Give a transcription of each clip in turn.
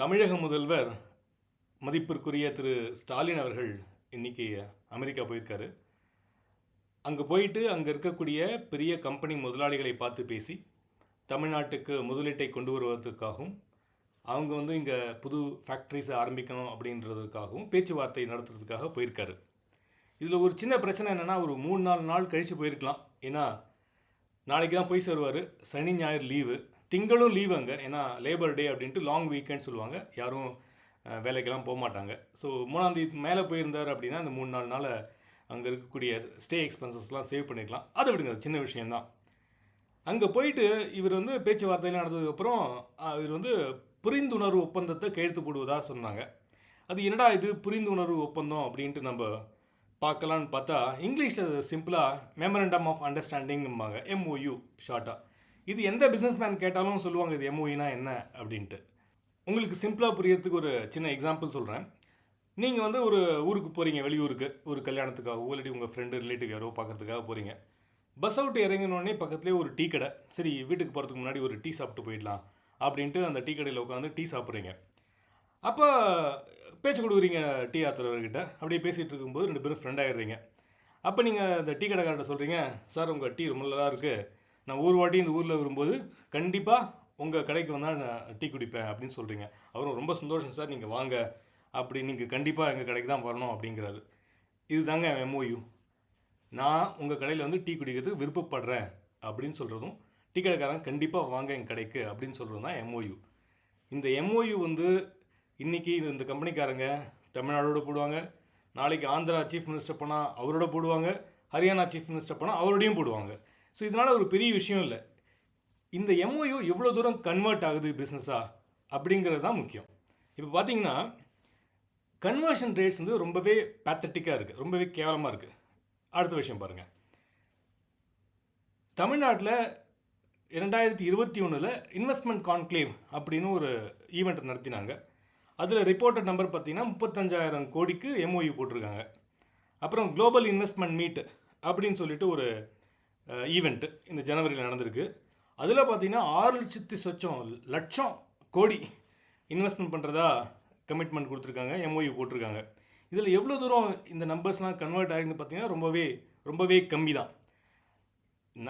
தமிழக முதல்வர் மதிப்பிற்குரிய திரு ஸ்டாலின் அவர்கள் இன்னைக்கு அமெரிக்கா போயிருக்காரு. அங்கே போயிட்டு அங்கே இருக்கக்கூடிய பெரிய கம்பெனி முதலாளிகளை பார்த்து பேசி தமிழ்நாட்டுக்கு முதலீட்டை கொண்டு வருவதற்காகவும் அவங்க இங்கே புது ஃபேக்ட்ரிஸை ஆரம்பிக்கணும் அப்படின்றதுக்காகவும் பேச்சுவார்த்தை நடத்துறதுக்காக போயிருக்காரு. இதில் ஒரு சின்ன பிரச்சனை என்னென்னா, ஒரு 3-4 நாள் கழித்து போயிருக்கலாம். ஏன்னா நாளைக்கு தான் போய் சேருவார். சனி ஞாயிறு லீவு, திங்களும் லீவு அங்கே. ஏன்னா லேபர் டே அப்படின்ட்டு லாங் வீக்கெண்ட் சொல்லுவாங்க. யாரும் வேலைக்கெல்லாம் போக மாட்டாங்க. ஸோ 3ஆம் தேதி மேலே போயிருந்தார் அப்படின்னா அந்த 3-4 நாள் அங்கே இருக்கக்கூடிய ஸ்டே எக்ஸ்பென்சஸ்லாம் சேவ் பண்ணிக்கலாம். அதை விடுங்க, அது சின்ன விஷயந்தான். அங்கே போயிட்டு இவர் பேச்சுவார்த்தையில் நடந்ததுக்கப்புறம் இவர் புரிந்துணர்வு ஒப்பந்தத்தை கையெழுத்து போடுவதாக சொன்னாங்க. அது என்னடா இது புரிந்துணர்வு ஒப்பந்தம் அப்படின்ட்டு நம்ம பார்க்கலான்னு பார்த்தா, இங்கிலீஷில் சிம்பிளாக மெமரண்டம் ஆஃப் அண்டர்ஸ்டாண்டிங்பாங்க, MOU ஷார்ட்டாக. இது எந்த பிஸ்னஸ் மேன் கேட்டாலும் சொல்லுவாங்க இது MOUனா என்ன அப்படின்ட்டு. உங்களுக்கு சிம்பிளாக புரியறதுக்கு ஒரு சின்ன எக்ஸாம்பிள் சொல்கிறேன். நீங்கள் ஒரு ஊருக்கு போகிறீங்க, வெளியூருக்கு, ஒரு கல்யாணத்துக்காகவோ இல்லாட்டி உங்கள் ஃப்ரெண்டு ரிலேட்டிவ் யாரோ பார்க்கறதுக்காக போகிறீங்க. பஸ் அவுட்டு இறங்கினோடனே பக்கத்துலேயே ஒரு டீ கடை. சரி, வீட்டுக்கு போகிறதுக்கு முன்னாடி ஒரு டீ சாப்பிட்டு போயிடலாம் அப்படின்ட்டு அந்த டீ கடையில் உட்காந்து டீ சாப்பிட்றீங்க. அப்போ பேச்சு கொடுக்குறீங்க டீ ஆத்துறவர்கிட்ட. அப்படியே பேசிகிட்டு இருக்கும்போது 2 பேரும் ஃப்ரெண்ட் ஆகிடுறீங்க. அப்போ நீங்கள் அந்த டீ கடைக்காரர்கிட்ட சொல்கிறீங்க, சார் உங்கள் டீ ரொம்ப நல்லா இருக்குது, நான் ஒரு வாட்டி இந்த ஊரில் வரும்போது கண்டிப்பாக உங்கள் கடைக்கு வந்தால் நான் டீ குடிப்பேன் அப்படின்னு சொல்கிறீங்க. அவரும் ரொம்ப சந்தோஷம் சார், நீங்கள் வாங்க, அப்படி நீங்கள் கண்டிப்பாக எங்கள் கடைக்கு தான் வரணும் அப்படிங்கிறாரு. இது தாங்க MOU. நான் உங்கள் கடையில் டீ குடிக்கிறதுக்கு விருப்பப்படுறேன் அப்படின்னு சொல்கிறதும், டீ கடைக்காரன் கண்டிப்பாக வாங்க எங்கள் கடைக்கு அப்படின்னு சொல்கிறது தான் MOU. இந்த MOU இன்றைக்கி இந்த கம்பெனிக்காரங்க தமிழ்நாடோடு போடுவாங்க, நாளைக்கு ஆந்திரா சீஃப் மினிஸ்டர் போனால் அவரோட போடுவாங்க, ஹரியானா சீஃப் மினிஸ்டர் போனால் அவரோடையும் போடுவாங்க. ஸோ இதனால் ஒரு பெரிய விஷயம் இல்லை. இந்த MOU எவ்வளோ தூரம் கன்வெர்ட் ஆகுது பிஸ்னஸாக அப்படிங்கிறது தான் முக்கியம். இப்போ பார்த்தீங்கன்னா கன்வர்ஷன் ரேட்ஸ் ரொம்பவே பேத்தட்டிக்காக இருக்குது, ரொம்பவே கேவலமாக இருக்குது. அடுத்த விஷயம் பாருங்கள். தமிழ்நாட்டில் 2021 இன்வெஸ்ட்மெண்ட் கான்க்ளேவ் அப்படின்னு ஒரு ஈவெண்ட் நடத்தினாங்க. அதில் ரிப்போர்ட்டட் நம்பர் பார்த்தீங்கன்னா 35,000 கோடிக்கு MOU போட்டிருக்காங்க. அப்புறம் குளோபல் இன்வெஸ்ட்மெண்ட் மீட் அப்படின்னு சொல்லிட்டு ஒரு ஈவெண்ட்டு இந்த ஜனவரியில் நடந்திருக்கு. அதில் பார்த்தீங்கன்னா 6,00,000 கோடி இன்வெஸ்ட்மெண்ட் பண்ணுறதா கமிட்மெண்ட் கொடுத்துருக்காங்க, MOU போட்டிருக்காங்க. இதில் எவ்வளோ தூரம் இந்த நம்பர்ஸ்லாம் கன்வெர்ட் ஆகிருக்குன்னு பார்த்தீங்கன்னா ரொம்பவே கம்மி தான்.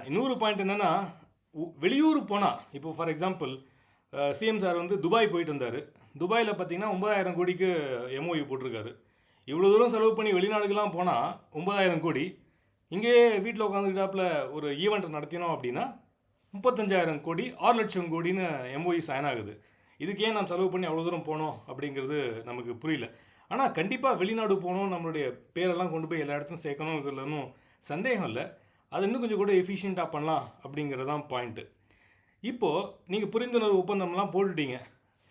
இன்னொரு பாயிண்ட் என்னென்னா, வெளியூர் போனால், இப்போ for example CM sir Dubai போயிட்டு வந்தார். துபாயில் பார்த்தீங்கன்னா 9,000 கோடிக்கு MOU போட்டிருக்காரு. இவ்வளோ தூரம் செலவு பண்ணி வெளிநாடுகள்லாம் போனால் 9,000 கோடி, இங்கே வீட்டில் உட்காந்துக்கிட்டாப்புல ஒரு ஈவெண்ட் நடத்தினோம் அப்படின்னா 35,000 கோடி, 6,00,000 கோடின்னு MOU சைன் ஆகுது. இதுக்கு ஏன் நம்ம செலவு பண்ணி அவ்வளோ தூரம் போனோம் அப்படிங்கிறது நமக்கு புரியல. ஆனால் கண்டிப்பாக வெளிநாடு போகணும், நம்மளுடைய பேரெல்லாம் கொண்டு போய் எல்லா இடத்துலையும் சேர்க்கணுங்கிறதுல சந்தேகம் இல்லை. அது இன்னும் கொஞ்சம் கூட எஃபிஷியண்ட்டாக பண்ணலாம் அப்படிங்கிறது தான் பாயிண்ட்டு. இப்போது நீங்கள் புரிந்துணர்வு ஒப்பந்தம்லாம் போட்டுட்டீங்க.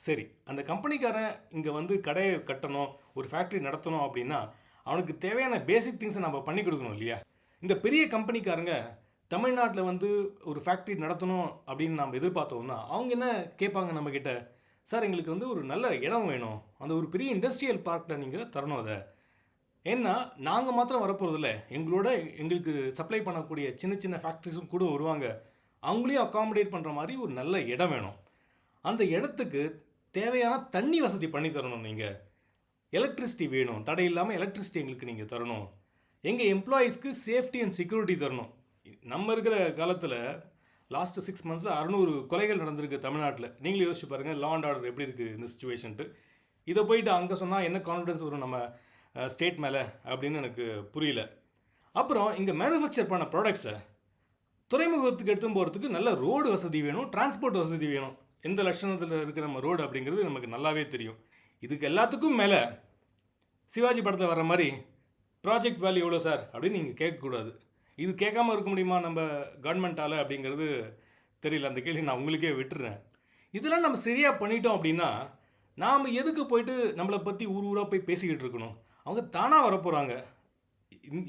சரி, அந்த கம்பெனிக்காரன் இங்கே கடையை கட்டணும், ஒரு ஃபேக்ட்ரி நடத்தணும் அப்படின்னா அவனுக்கு தேவையான பேசிக் திங்ஸை நம்ம பண்ணி கொடுக்கணும் இல்லையா? இந்த பெரிய கம்பெனிக்காரங்க தமிழ்நாட்டில் ஒரு ஃபேக்ட்ரி நடத்தணும் அப்படின்னு நம்ம எதிர்பார்த்தோம்னா அவங்க என்ன கேட்பாங்க நம்மக்கிட்ட, சார் எங்களுக்கு ஒரு நல்ல இடம் வேணும், அந்த ஒரு பெரிய இண்டஸ்ட்ரியல் பார்க்கில் நீங்கள் தரணும் அதை. ஏன்னா நாங்கள் மாத்திரம் வரப்போகிறதில்ல, எங்களுக்கு சப்ளை பண்ணக்கூடிய சின்ன சின்ன ஃபேக்ட்ரிஸும் கூட வருவாங்க, அவங்களையும் அக்காமடேட் பண்ணுற மாதிரி ஒரு நல்ல இடம் வேணும். அந்த இடத்துக்கு தேவையான தண்ணி வசதி பண்ணி தரணும். நீங்கள் எலக்ட்ரிசிட்டி வேணும், தடை இல்லாமல் எலக்ட்ரிசிட்டி எங்களுக்கு நீங்கள் தரணும். எங்கள் எம்ப்ளாயீஸ்க்கு சேஃப்டி அண்ட் செக்யூரிட்டி தரணும். நம்ம இருக்கிற காலத்தில் லாஸ்ட்டு 6 மந்த்ஸில் 600 கொலைகள் நடந்திருக்கு தமிழ்நாட்டில். நீங்களே யோசிச்சு பாருங்கள், லா அண்ட் ஆர்டர் எப்படி இருக்குது இந்த சுச்சுவேஷன்ட்டு. இதை போயிட்டு அங்கே சொன்னால் என்ன கான்ஃபிடன்ஸ் வரும் நம்ம ஸ்டேட் மேலே அப்படின்னு எனக்கு புரியல. அப்புறம் இங்கே மேனுஃபேக்சர் பண்ண ப்ராடக்ட்ஸை துறைமுகத்துக்கு எடுத்து போகிறதுக்கு நல்ல ரோடு வசதி வேணும், டிரான்ஸ்போர்ட் வசதி வேணும். எந்த லட்சணத்தில் இருக்கிற நம்ம ரோடு அப்படிங்கிறது நமக்கு நல்லாவே தெரியும். இதுக்கு எல்லாத்துக்கும் மேலே சிவாஜி படத்தில் வர மாதிரி ப்ராஜெக்ட் வேல்யூ எவ்வளோ சார் அப்படின்னு நீங்கள் கேட்கக்கூடாது. இது கேட்காமல் இருக்க முடியுமா நம்ம கவர்மெண்ட்டால் அப்படிங்கிறது தெரியல. அந்த கேள்வி நான் உங்களுக்கே விட்டுறேன். இதெல்லாம் நம்ம சரியாக பண்ணிட்டோம் அப்படின்னா நாம் எதுக்கு போயிட்டு நம்மளை பற்றி ஊராக போய் பேசிக்கிட்டு இருக்கணும்? அவங்க தானாக வரப்போகிறாங்க.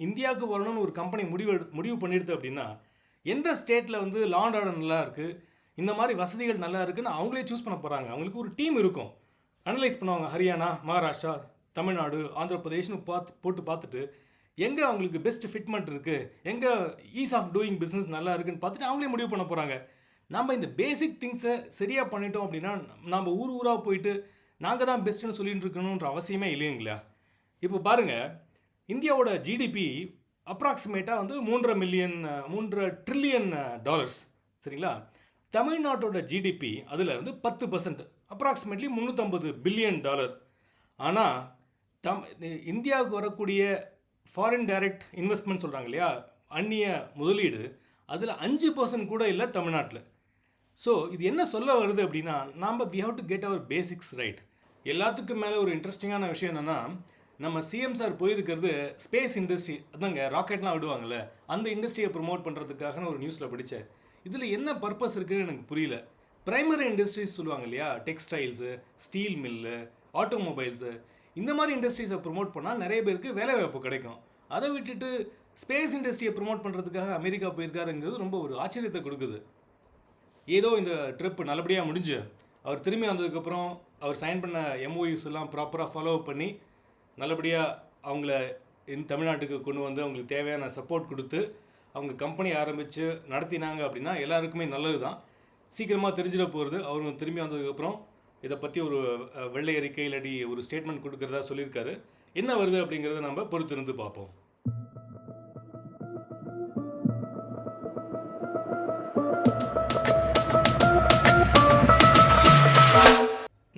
இந்தியாவுக்கு வரணும்னு ஒரு கம்பெனி முடிவு பண்ணிடுது அப்படின்னா எந்த ஸ்டேட்டில் லா அண்ட் ஆர்டர் நல்லா இருக்குது, இந்த மாதிரி வசதிகள் நல்லா இருக்குன்னு அவங்களே சூஸ் பண்ண போகிறாங்க. அவங்களுக்கு ஒரு டீம் இருக்கும், அனலைஸ் பண்ணுவாங்க. ஹரியானா, மகாராஷ்டிரா, தமிழ்நாடு, ஆந்திர பிரதேஷ்னு போட்டு பார்த்துட்டு எங்கே அவங்களுக்கு பெஸ்ட் ஃபிட்மெண்ட் இருக்குது, எங்கே ஈஸ் ஆஃப் டூயிங் பிஸ்னஸ் நல்லா இருக்குன்னு பார்த்துட்டு அவங்களே முடிவு பண்ண போகிறாங்க. நம்ம இந்த பேசிக் திங்ஸை சரியாக பண்ணிட்டோம் அப்படின்னா நம்ம ஊராக போயிட்டு நாங்கள் தான் பெஸ்ட்டுன்னு சொல்லிட்டு இருக்கணுன்ற அவசியமே இல்லைங்களா. இப்போ பாருங்கள், இந்தியாவோட ஜிடிபி அப்ராக்சிமேட்டாக வந்து 3 ட்ரில்லியன் டாலர்ஸ், சரிங்களா. தமிழ்நாட்டோட ஜிடிபி அதில் வந்து 10%, அப்ராக்சிமேட்லி $350 பில்லியன். ஆனால் இந்தியாவுக்கு வரக்கூடிய ஃபாரின் டைரக்ட் இன்வெஸ்ட்மெண்ட் சொல்கிறாங்க இல்லையா, அந்நிய முதலீடு, அதில் 5% கூட இல்லை தமிழ்நாட்டில். ஸோ இது என்ன சொல்ல வருது அப்படின்னா, we have to get our basics right. எல்லாத்துக்கும் மேலே ஒரு இன்ட்ரெஸ்டிங்கான விஷயம் என்னென்னா, நம்ம சிஎம் சார் போயிருக்கிறது ஸ்பேஸ் இண்டஸ்ட்ரி, அதாங்க ராக்கெட்லாம் விடுவாங்கள்ல, அந்த இண்டஸ்ட்ரியை ப்ரொமோட் பண்ணுறதுக்காக ஒரு நியூஸில் படித்தேன். இதில் என்ன பர்பஸ் இருக்குதுன்னு எனக்கு புரியல. ப்ரைமரி இண்டஸ்ட்ரீஸ் சொல்லுவாங்க இல்லையா, டெக்ஸ்டைல்ஸு, ஸ்டீல் மில்லு, ஆட்டோமொபைல்ஸு, இந்த மாதிரி இண்டஸ்ட்ரீஸை ப்ரொமோட் பண்ணால் நிறைய பேருக்கு வேலைவாய்ப்பு கிடைக்கும். அதை விட்டுட்டு ஸ்பேஸ் இண்டஸ்ட்ரியை ப்ரொமோட் பண்ணுறதுக்காக அமெரிக்கா போயிருக்காருங்கிறது ரொம்ப ஒரு ஆச்சரியத்தை கொடுக்குது. ஏதோ இந்த ட்ரிப் நல்லபடியாக முடிஞ்சு அவர் திரும்பி வந்ததுக்கப்புறம் அவர் சைன் பண்ண எம்ஓயூஸ் எல்லாம் ப்ராப்பராக ஃபாலோ பண்ணி நல்லபடியாக அவங்கள தமிழ்நாட்டுக்கு கொண்டு வந்து அவங்களுக்கு தேவையான சப்போர்ட் கொடுத்து அவங்க கம்பெனி ஆரம்பித்து நடத்தினாங்க அப்படின்னா எல்லாருக்குமே நல்லது தான். சீக்கிரமாக தெரிஞ்சிட போகிறது. அவர் திரும்பி வந்ததுக்கப்புறம் இதை பற்றி ஒரு வெள்ளை அறிக்கை இல்லாட்டி ஒரு ஸ்டேட்மெண்ட் கொடுக்குறதா சொல்லியிருக்காரு. என்ன வருது அப்படிங்கிறத நம்ம பொறுத்திருந்து பார்ப்போம்.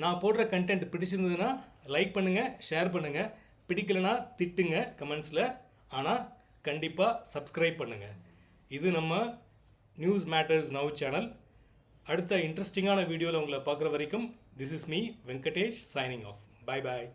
நான் போடுற கண்டென்ட் பிடிச்சிருந்ததுன்னா லைக் பண்ணுங்கள், ஷேர் பண்ணுங்கள். பிடிக்கலைன்னா திட்டுங்க கமெண்ட்ஸில். ஆனால் கண்டிப்பாக சப்ஸ்கிரைப் பண்ணுங்கள். இது நம்ம நியூஸ் மேட்டர்ஸ் நவ் சேனல். அடுத்த இன்ட்ரெஸ்டிங்கான வீடியோவில் உங்களை பார்க்குற வரைக்கும் this is me Venkatesh signing off. Bye bye.